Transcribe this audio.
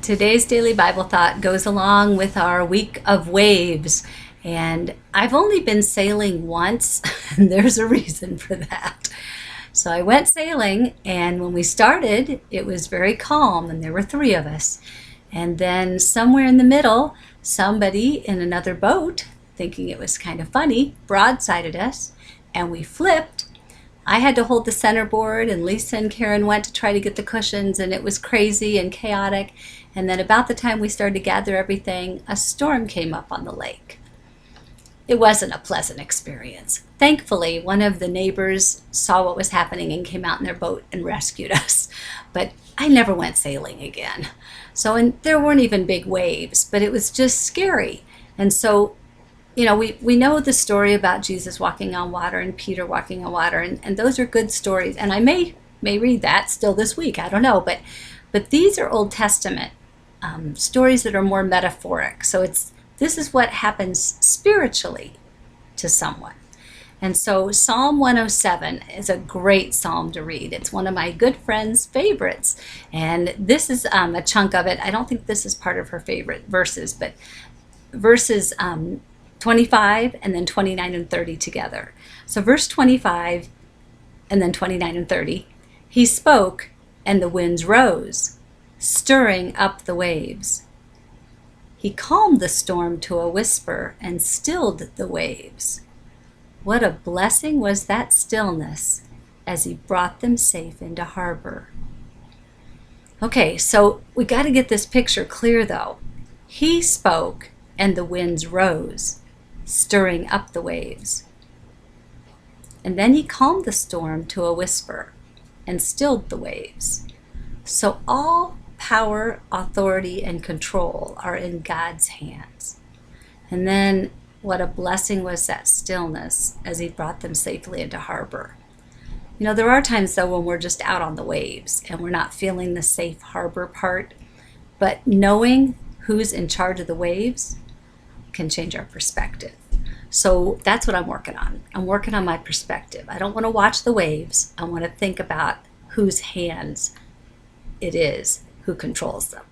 Today's daily Bible thought goes along with our week of waves. And I've only been sailing once, and there's a reason for that. So I went sailing, and when we started, it was very calm, and there were three of us. And then somewhere in the middle, somebody in another boat, thinking it was kind of funny, broadsided us, and we flipped. I had to hold the centerboard, and Lisa and Karen went to try to get the cushions, and it was crazy and chaotic. And then about the time we started to gather everything, a storm came up on the lake. It wasn't a pleasant experience. Thankfully, one of the neighbors saw what was happening and came out in their boat and rescued us. But I never went sailing again. And there weren't even big waves, but it was just scary. And so, we know the story about Jesus walking on water and Peter walking on water, and those are good stories. And I may read that still this week. I don't know, but these are Old Testament stories that are more metaphoric. So this is what happens spiritually to someone. And so Psalm 107 is a great psalm to read. It's one of my good friend's favorites. And this is a chunk of it. I don't think this is part of her favorite verses, but verses 25 and then 29 and 30 together. So verse 25 and then 29 and 30. He spoke and the winds rose, stirring up the waves. He calmed the storm to a whisper and stilled the waves. What a blessing was that stillness as he brought them safe into harbor. Okay, so we got to get this picture clear though. He spoke and the winds rose, stirring up the waves. And then he calmed the storm to a whisper and stilled the waves. So all power, authority, and control are in God's hands. And then what a blessing was that stillness as he brought them safely into harbor. There are times though when we're just out on the waves and we're not feeling the safe harbor part, but knowing who's in charge of the waves can change our perspective. So that's what I'm working on. I'm working on my perspective. I don't want to watch the waves. I want to think about whose hands it is who controls them.